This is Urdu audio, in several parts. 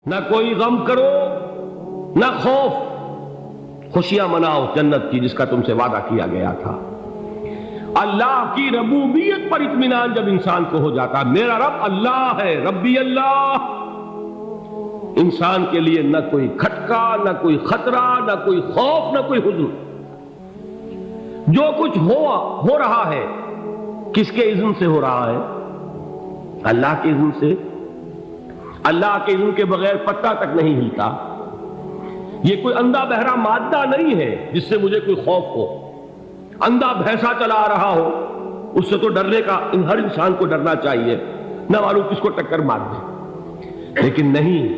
نہ کوئی غم کرو نہ خوف، خوشیاں مناؤ جنت کی جس کا تم سے وعدہ کیا گیا تھا۔ اللہ کی ربوبیت پر اطمینان جب انسان کو ہو جاتا، میرا رب اللہ ہے، ربی اللہ، انسان کے لیے نہ کوئی کھٹکا، نہ کوئی خطرہ، نہ کوئی خوف، نہ کوئی حزن۔ جو کچھ ہو رہا ہے کس کے اذن سے ہو رہا ہے؟ اللہ کے اذن سے۔ اللہ کے اذن کے بغیر پتا تک نہیں ہلتا۔ یہ کوئی اندھا بہرا مادہ نہیں ہے جس سے مجھے کوئی خوف ہو۔ اندھا بھینسا چلا آ رہا ہو اس سے تو ڈرنے کا ہر انسان کو ڈرنا چاہیے، نہ معلوم کس کو ٹکر مار دے۔ لیکن نہیں،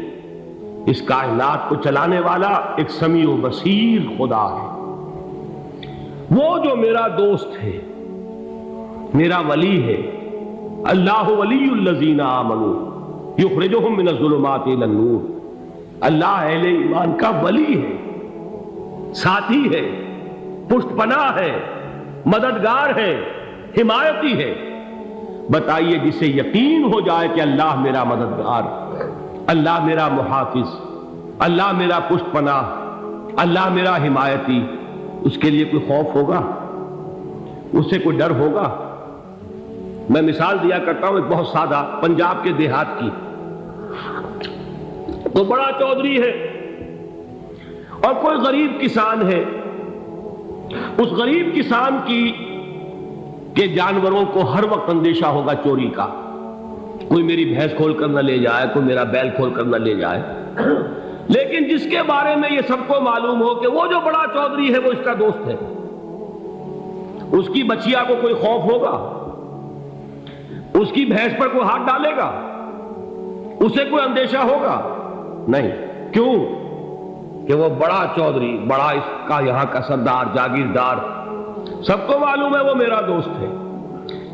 اس کائنات کو چلانے والا ایک سمیع و بصیر خدا ہے، وہ جو میرا دوست ہے، میرا ولی ہے۔ اللہ ولی الذین آمنوا یخرجہم من الظلمات الی النور۔ اللہ اہل ایمان کا ولی ہے، ساتھی ہے، پشت پناہ ہے، مددگار ہے، حمایتی ہے۔ بتائیے جسے یقین ہو جائے کہ اللہ میرا مددگار، اللہ میرا محافظ، اللہ میرا پشت پناہ، اللہ میرا حمایتی، اس کے لیے کوئی خوف ہوگا؟ اس سے کوئی ڈر ہوگا؟ میں مثال دیا کرتا ہوں ایک بہت سادہ، پنجاب کے دیہات کی۔ تو بڑا چودھری ہے اور کوئی غریب کسان ہے۔ اس غریب کسان کے جانوروں کو ہر وقت اندیشہ ہوگا چوری کا، کوئی میری بھینس کھول کر نہ لے جائے، کوئی میرا بیل کھول کر نہ لے جائے۔ لیکن جس کے بارے میں یہ سب کو معلوم ہو کہ وہ جو بڑا چودھری ہے وہ اس کا دوست ہے، اس کی بچیا کو کوئی خوف ہوگا؟ اس کی بھینس پر کوئی ہاتھ ڈالے گا؟ اسے کوئی اندیشہ ہوگا؟ نہیں۔ کیوں؟ کہ وہ بڑا چودھری، بڑا اس کا یہاں کا سردار، جاگیردار، سب کو معلوم ہے وہ میرا دوست ہے،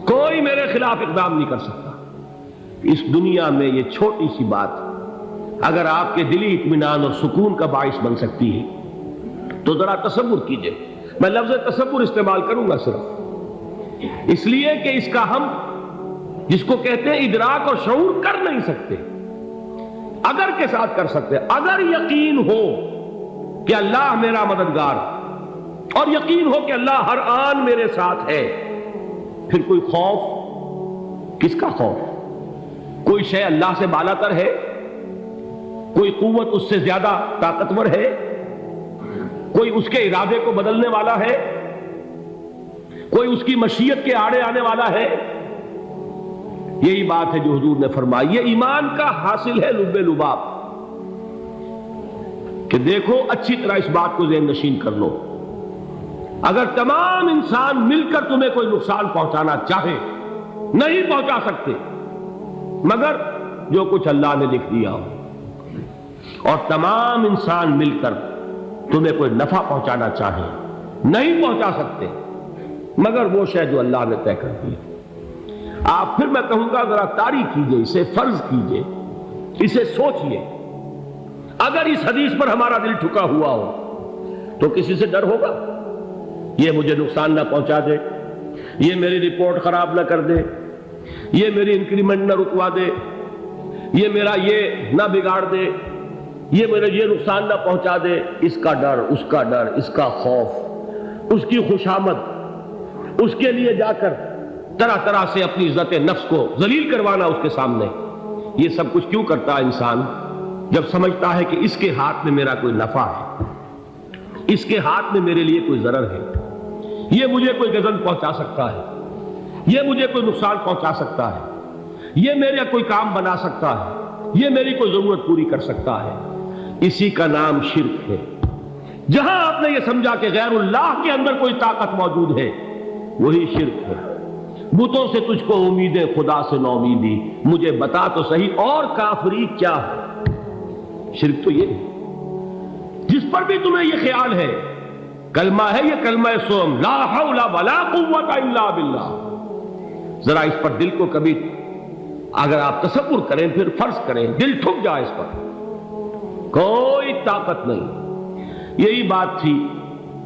کوئی میرے خلاف اقدام نہیں کر سکتا۔ اس دنیا میں یہ چھوٹی سی بات اگر آپ کے دلی اطمینان اور سکون کا باعث بن سکتی ہے تو ذرا تصور کیجئے۔ میں لفظ تصور استعمال کروں گا صرف اس لیے کہ اس کا ہم جس کو کہتے ہیں ادراک اور شعور کر نہیں سکتے، اگر کے ساتھ کر سکتے۔ اگر یقین ہو کہ اللہ میرا مددگار اور یقین ہو کہ اللہ ہر آن میرے ساتھ ہے، پھر کوئی خوف؟ کس کا خوف؟ کوئی شے اللہ سے بالا تر ہے؟ کوئی قوت اس سے زیادہ طاقتور ہے؟ کوئی اس کے ارادے کو بدلنے والا ہے؟ کوئی اس کی مشیت کے آڑے آنے والا ہے؟ یہی بات ہے جو حضور نے فرمائی۔ یہ ایمان کا حاصل ہے لب لباب، کہ دیکھو اچھی طرح اس بات کو ذہن نشین کر لو، اگر تمام انسان مل کر تمہیں کوئی نقصان پہنچانا چاہے نہیں پہنچا سکتے، مگر جو کچھ اللہ نے لکھ دیا ہو، اور تمام انسان مل کر تمہیں کوئی نفع پہنچانا چاہے نہیں پہنچا سکتے، مگر وہ شے جو اللہ نے طے کر دی۔ آپ پھر میں کہوں گا ذرا طاری کیجئے، اسے فرض کیجئے، اسے سوچئے۔ اگر اس حدیث پر ہمارا دل ٹھکا ہوا ہو تو کسی سے ڈر ہوگا؟ یہ مجھے نقصان نہ پہنچا دے، یہ میری رپورٹ خراب نہ کر دے، یہ میری انکریمنٹ نہ رکوا دے، یہ میرا یہ نہ بگاڑ دے، یہ میرا یہ نقصان نہ پہنچا دے۔ اس کا ڈر، اس کا ڈر، اس کا خوف، اس کی خوشامد، اس کے لیے جا کر طرح طرح سے اپنی عزت نفس کو ذلیل کروانا اس کے سامنے، یہ سب کچھ کیوں کرتا ہے انسان؟ جب سمجھتا ہے کہ اس کے ہاتھ میں میرا کوئی نفع ہے، اس کے ہاتھ میں میرے لیے کوئی ضرر ہے، یہ مجھے کوئی غضب پہنچا سکتا ہے، یہ مجھے کوئی نقصان پہنچا سکتا ہے، یہ میرا کوئی کام بنا سکتا ہے، یہ میری کوئی ضرورت پوری کر سکتا ہے، اسی کا نام شرک ہے۔ جہاں آپ نے یہ سمجھا کہ غیر اللہ کے اندر کوئی طاقت موجود ہے، وہی شرک ہے۔ بتوں سے تجھ کو امید ہے، خدا سے نومیدی، مجھے بتا تو صحیح اور کافری کیا ہے؟ شرک تو یہ ہے جس پر بھی تمہیں یہ خیال ہے، کلمہ ہے یہ کلمہ سوم، لا حول ولا قوت الا باللہ۔ ذرا اس پر دل کو کبھی اگر آپ تصور کریں، پھر فرض کریں، دل ٹھک جائے اس پر، کوئی طاقت نہیں۔ یہی بات تھی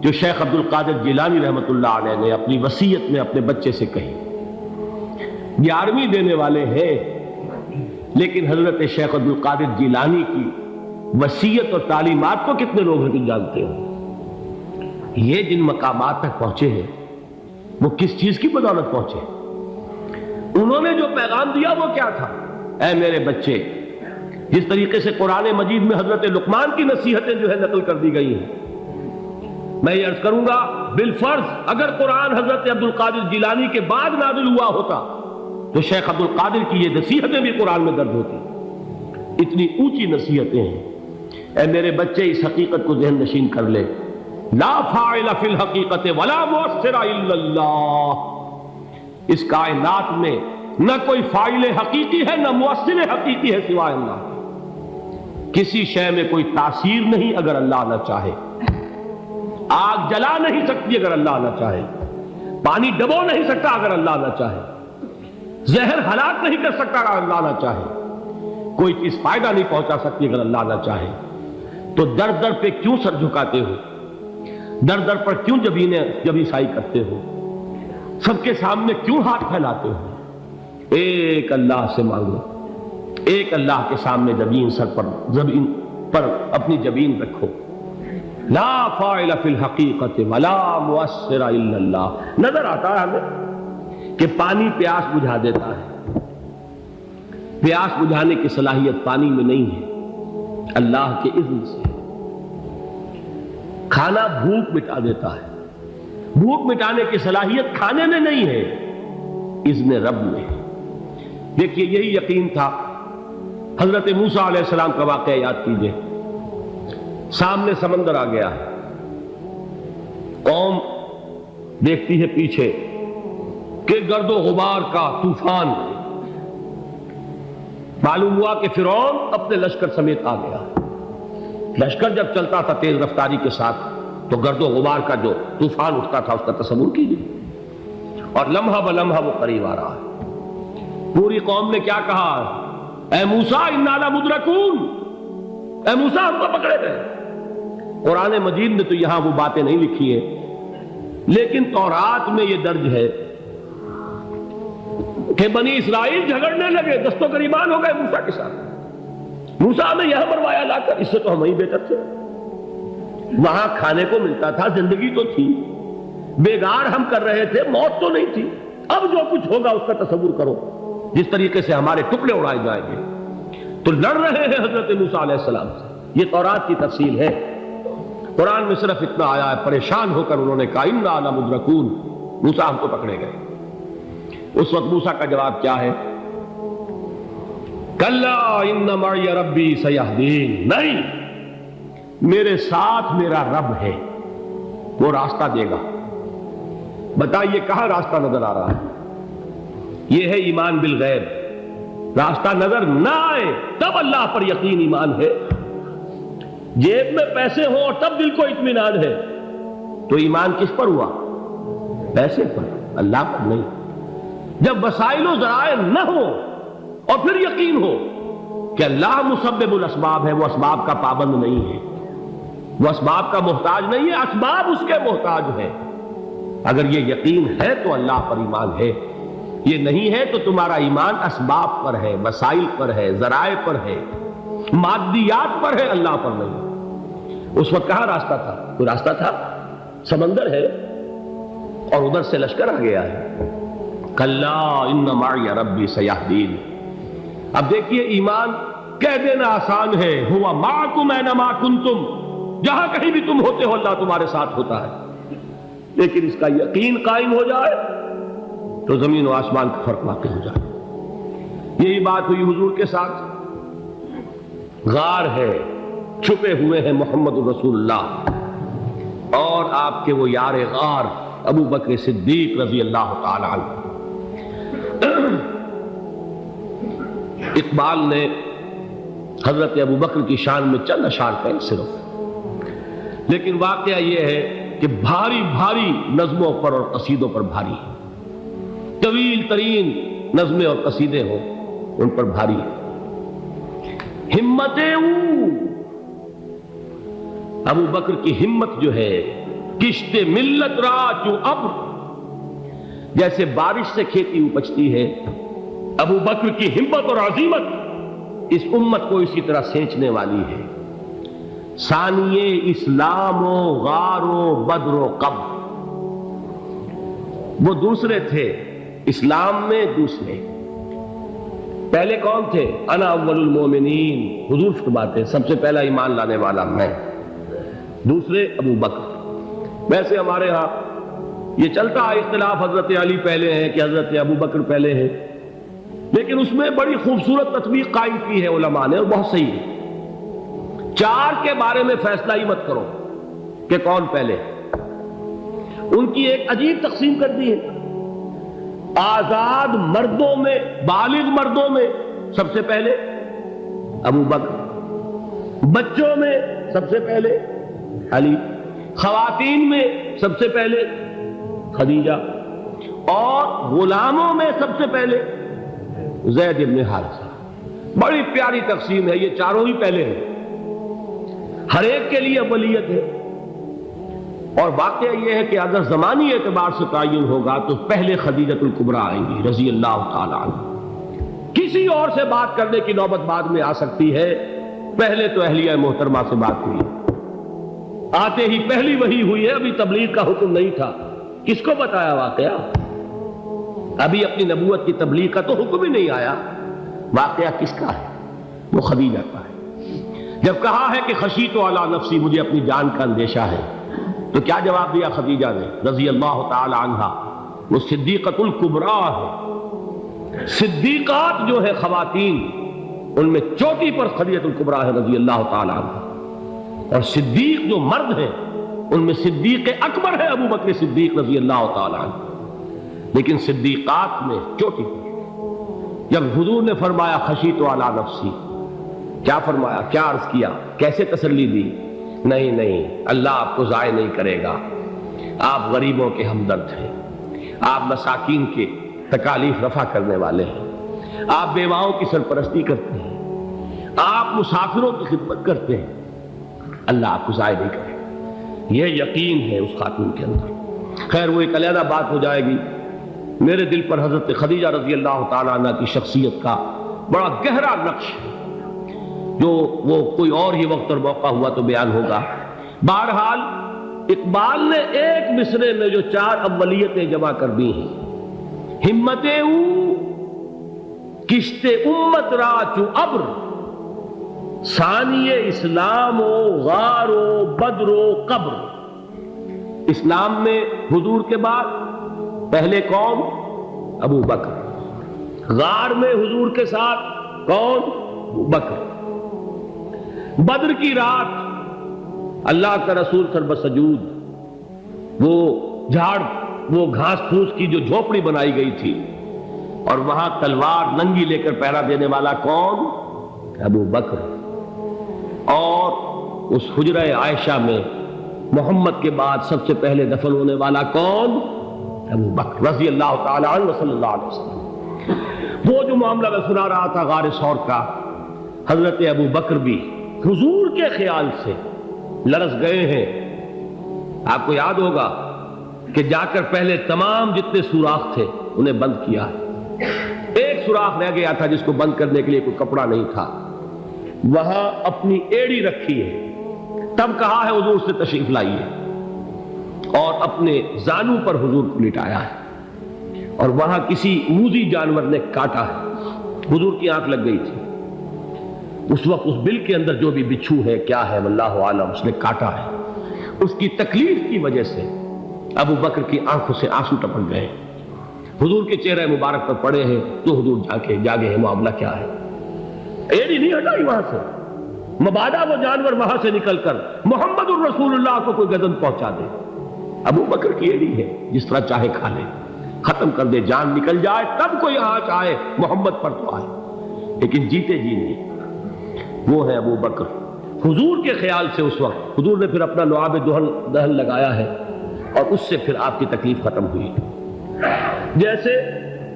جو شیخ عبد القادر جیلانی رحمۃ اللہ علیہ نے اپنی وصیت میں اپنے بچے سے کہی۔ 11ویں دینے والے ہیں لیکن حضرت شیخ عبد القادر جیلانی کی وصیت اور تعلیمات کو کتنے لوگ ہیں جانتے ہو؟ یہ جن مقامات تک پہنچے ہیں وہ کس چیز کی بدولت پہنچے؟ انہوں نے جو پیغام دیا وہ کیا تھا؟ اے میرے بچے، جس طریقے سے قرآن مجید میں حضرت لقمان کی نصیحتیں جو ہے نقل کر دی گئی ہیں، میں یہ عرض کروں گا بالفرض اگر قرآن حضرت عبد القادر جیلانی کے بعد نازل ہوا ہوتا تو شیخ عبد القادر کی یہ نصیحتیں بھی قرآن میں درج ہوتی۔ اتنی اونچی نصیحتیں ہیں۔ اے میرے بچے، اس حقیقت کو ذہن نشین کر لے، لا فاعل فی الحقیقت ولا مؤثر الا اللہ۔ اس کائنات میں نہ کوئی فاعل حقیقی ہے نہ مؤثر حقیقی ہے سوائے اللہ۔ کسی شے میں کوئی تاثیر نہیں اگر اللہ نہ چاہے۔ آگ جلا نہیں سکتی اگر اللہ نہ چاہے، پانی ڈبو نہیں سکتا اگر اللہ نہ چاہے، زہر ہلاک نہیں کر سکتا اگر اللہ نہ چاہے، کوئی چیز فائدہ نہیں پہنچا سکتی اگر اللہ نہ چاہے۔ تو در در پہ کیوں سر جھکاتے ہو؟ در در پر کیوں جبیں سائی کرتے ہو؟ سب کے سامنے کیوں ہاتھ پھیلاتے ہو؟ ایک اللہ سے مانگو، ایک اللہ کے سامنے زمین پر اپنی جبین رکھو۔ لا فاعل فی الحقیقت ولا مؤثر الا اللہ۔ نظر آتا ہے ہمیں کہ پانی پیاس بجھا دیتا ہے، پیاس بجھانے کی صلاحیت پانی میں نہیں ہے، اللہ کے اذن سے۔ کھانا بھوک مٹا دیتا ہے، بھوک مٹانے کی صلاحیت کھانے میں نہیں ہے، اذن رب میں۔ دیکھیے یہی یقین تھا حضرت موسیٰ علیہ السلام کا واقعہ یاد کیجئے۔ سامنے سمندر آ گیا ہے، قوم دیکھتی ہے پیچھے کہ گرد و غبار کا طوفان، معلوم ہوا کہ فرعون اپنے لشکر سمیت آ گیا۔ لشکر جب چلتا تھا تیز رفتاری کے ساتھ تو گرد و غبار کا جو طوفان اٹھتا تھا اس کا تصور کیجیے، اور لمحہ بلمحہ وہ قریب آ رہا ہے۔ پوری قوم نے کیا کہا؟ اے موسیٰ انا لمدرکون، اے موسیٰ ہم کو پکڑے گئے۔ قرآن مجید میں تو یہاں وہ باتیں نہیں لکھی ہیں، لیکن تورات میں یہ درج ہے کہ بنی اسرائیل جھگڑنے لگے، دست و گریبان ہو گئے موسیٰ کے ساتھ۔ موسیٰ نے یہاں مروایا لا کر، اس سے تو ہم ہی بہتر تھے، وہاں کھانے کو ملتا تھا، زندگی تو تھی، بیگار ہم کر رہے تھے، موت تو نہیں تھی۔ اب جو کچھ ہوگا اس کا تصور کرو، جس طریقے سے ہمارے ٹکڑے اڑائے جائیں گے۔ تو لڑ رہے ہیں حضرت موسیٰ علیہ السلام سے، یہ تورات کی تفصیل ہے۔ قرآن میں صرف اتنا آیا ہے، پریشان ہو کر انہوں نے کہا انا لمدرکون، موسیٰ ہم کو پکڑے گئے۔ اس وقت موسیٰ کا جواب کیا ہے؟ کلا ان معی ربی سیہدین، نہیں، میرے ساتھ میرا رب ہے، وہ راستہ دے گا۔ بتائیے کہاں راستہ نظر آ رہا ہے؟ یہ ہے ایمان بالغیب۔ راستہ نظر نہ آئے تب اللہ پر یقین ایمان ہے۔ جیب میں پیسے ہوں اور تب دل کو اطمینان ہے تو ایمان کس پر ہوا؟ پیسے پر، اللہ پر نہیں۔ جب وسائل و ذرائع نہ ہو اور پھر یقین ہو کہ اللہ مسبب الاسباب ہے، وہ اسباب کا پابند نہیں ہے، وہ اسباب کا محتاج نہیں ہے، اسباب اس کے محتاج ہے۔ اگر یہ یقین ہے تو اللہ پر ایمان ہے، یہ نہیں ہے تو تمہارا ایمان اسباب پر ہے، وسائل پر ہے، ذرائع پر ہے، مادیات پر ہے، اللہ پر نہیں۔ اس وقت کہاں راستہ تھا؟ کوئی راستہ تھا؟ سمندر ہے اور ادھر سے لشکر آ گیا ہے۔ کلا ان معی ربی سیہدین۔ اب دیکھیے ایمان کہہ دینا آسان ہے، ہوا معکم اینما کنتم، جہاں کہیں بھی تم ہوتے ہو اللہ تمہارے ساتھ ہوتا ہے، لیکن اس کا یقین قائم ہو جائے تو زمین و آسمان کا فرق واقع ہو جائے۔ یہی بات ہوئی حضور کے ساتھ۔ غار ہے، چھپے ہوئے ہیں محمد رسول اللہ اور آپ کے وہ یار غار ابو بکر صدیق رضی اللہ تعالی عنہ۔ اقبال نے حضرت ابو بکر کی شان میں چند اشعار کہیں صرف، لیکن واقعہ یہ ہے کہ بھاری بھاری نظموں پر اور قصیدوں پر بھاری ہے، طویل ترین نظمیں اور قصیدے ہوں ان پر بھاری ہے۔ ہمتیں ابو بکر کی ہمت جو ہے، کشت ملت را چو ابر، جیسے بارش سے کھیتی اپجتی ہے، ابو بکر کی ہمت اور عزیمت اس امت کو اسی طرح سینچنے والی ہے۔ ثانیے اسلام و غار و بدر و قبر، وہ دوسرے تھے اسلام میں، دوسرے پہلے کون تھے؟ انا اول المومنین، حضور فرماتے ہیں سب سے پہلا ایمان لانے والا میں، دوسرے ابو بکر۔ ویسے ہمارے ہاں یہ چلتا ہے اختلاف، حضرت علی پہلے ہیں کہ حضرت ابو بکر پہلے ہیں، لیکن اس میں بڑی خوبصورت تطبیق قائم کی ہے علماء نے، اور بہت صحیح ہے۔ چار کے بارے میں فیصلہ ہی مت کرو کہ کون پہلے، ان کی ایک عجیب تقسیم کر دی ہے۔ آزاد مردوں میں، بالغ مردوں میں سب سے پہلے ابو بکر، بچوں میں سب سے پہلے علی، خواتین میں سب سے پہلے خدیجہ، اور غلاموں میں سب سے پہلے زید بن حارثہ۔ بڑی پیاری تقسیم ہے، یہ چاروں ہی پہلے ہیں، ہر ایک کے لیے اولیت ہے۔ اور واقعہ یہ ہے کہ اگر زمانی اعتبار سے تعین ہوگا تو پہلے خدیجۃ الکبریٰ آئیں گی رضی اللہ تعالی عنہ، کسی اور سے بات کرنے کی نوبت بعد میں آ سکتی ہے، پہلے تو اہلیہ محترمہ سے بات ہوئی، آتے ہی پہلی وحی ہوئی ہے، ابھی تبلیغ کا حکم نہیں تھا۔ کس کو بتایا واقعہ؟ ابھی اپنی نبوت کی تبلیغ کا تو حکم ہی نہیں آیا، واقعہ کس کا ہے؟ وہ خدیجہ کا ہے۔ جب کہا ہے کہ خشیت علی نفسی، مجھے اپنی جان کا اندیشہ ہے، تو کیا جواب دیا خدیجہ نے رضی اللہ تعالی عنہا؟ وہ صدیقۃ الکبریٰ ہے، صدیقات جو ہے خواتین، ان میں چوٹی پر خدیجۃ الکبریٰ ہے رضی اللہ تعالی عنہا، اور صدیق جو مرد ہیں ان میں صدیق اکبر ہے ابو بکر صدیق رضی اللہ تعالی عنہ، لیکن صدیقات میں چوٹی پر۔ جب حضور نے فرمایا خشیت علی نفسی، کیا فرمایا، کیا عرض کیا، کیسے تسلی دی؟ نہیں نہیں، اللہ آپ کو ضائع نہیں کرے گا، آپ غریبوں کے ہمدرد ہیں، آپ مساکین کے تکالیف رفع کرنے والے ہیں، آپ بیواؤں کی سرپرستی کرتے ہیں، آپ مسافروں کی خدمت کرتے ہیں، اللہ آپ کو ضائع نہیں کرے گا۔ یہ یقین ہے اس خاتون کے اندر۔ خیر وہ ایک علیحدہ بات ہو جائے گی۔ میرے دل پر حضرت خدیجہ رضی اللہ تعالیٰ عنہ کی شخصیت کا بڑا گہرا نقش ہے، جو وہ کوئی اور ہی وقت اور موقع ہوا تو بیان ہوگا۔ بہرحال اقبال نے ایک مصرے میں جو چار اولیتیں جمع کر دی ہیں، ہمت او کشت امت را چو ابر، ثانی اسلام و غار و بدر و قبر۔ اسلام میں حضور کے بعد پہلے کون؟ ابو بکر۔ غار میں حضور کے ساتھ کون؟ ابو بکر۔ بدر کی رات اللہ کا رسول سر بسجود، وہ جھاڑ، وہ گھاس پھوس کی جو جھوپڑی بنائی گئی تھی، اور وہاں تلوار ننگی لے کر پہرا دینے والا کون؟ ابو بکر۔ اور اس حجرہ عائشہ میں محمد کے بعد سب سے پہلے دفن ہونے والا کون؟ ابو بکر رضی اللہ تعالی عنہ صلی اللہ علیہ وسلم۔ وہ جو معاملہ میں سنا رہا تھا غار ثور کا، حضرت ابو بکر بھی حضور کے خیال سے لرز گئے ہیں۔ آپ کو یاد ہوگا کہ جا کر پہلے تمام جتنے سوراخ تھے انہیں بند کیا ہے، ایک سوراخ رہ گیا تھا جس کو بند کرنے کے لیے کوئی کپڑا نہیں تھا، وہاں اپنی ایڑی رکھی ہے، تب کہا ہے حضور سے تشریف لائیے، اور اپنے زانو پر حضور کو لٹایا ہے، اور وہاں کسی موذی جانور نے کاٹا ہے، حضور کی آنکھ لگ گئی تھی، اس وقت اس بل کے اندر جو بھی بچھو ہے کیا ہے واللہ عالم، اس نے کاٹا ہے، اس کی تکلیف کی وجہ سے ابو بکر کی آنکھوں سے آنسو ٹپک گئے، حضور کے چہرے مبارک پر پڑے ہیں، تو حضور جاگے ہیں، معاملہ کیا ہے؟ ایڑی نہیں ہٹائی وہاں سے، مبادا وہ جانور وہاں سے نکل کر محمد الرسول اللہ کو کوئی گزن پہنچا دے، ابو بکر کی ایڑی ہے، جس طرح چاہے کھا لے، ختم کر دے، جان نکل جائے تب کوئی آنچ آئے، محمد پر تو آئے، لیکن جیتے جی نہیں۔ وہ ہے ابو بکر۔ حضور کے خیال سے اس وقت حضور نے پھر اپنا لعاب دہن لگایا ہے، اور اس سے پھر آپ کی تکلیف ختم ہوئی۔ جیسے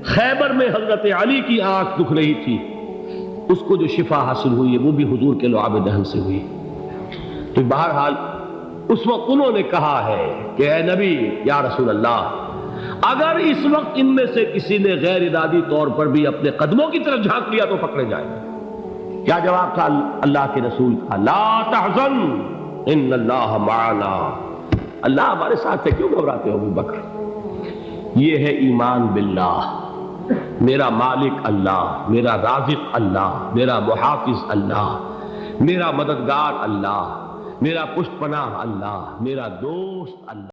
خیبر میں حضرت علی کی آنکھ دکھ رہی تھی، اس کو جو شفا حاصل ہوئی ہے وہ بھی حضور کے لعاب دہن سے ہوئی۔ تو بہرحال اس وقت انہوں نے کہا ہے کہ اے نبی یا رسول اللہ، اگر اس وقت ان میں سے کسی نے غیر ارادی طور پر بھی اپنے قدموں کی طرف جھانک لیا تو پکڑے جائے، کیا جواب تھا اللہ کے رسول کا؟ لا تحزن ان اللہ معنا، اللہ ہمارے ساتھ ہے، کیوں گھبراتے ہو ابو بکر؟ یہ ہے ایمان باللہ، میرا مالک اللہ، میرا رازق اللہ، میرا محافظ اللہ، میرا مددگار اللہ، میرا پشت پناہ اللہ، میرا دوست اللہ۔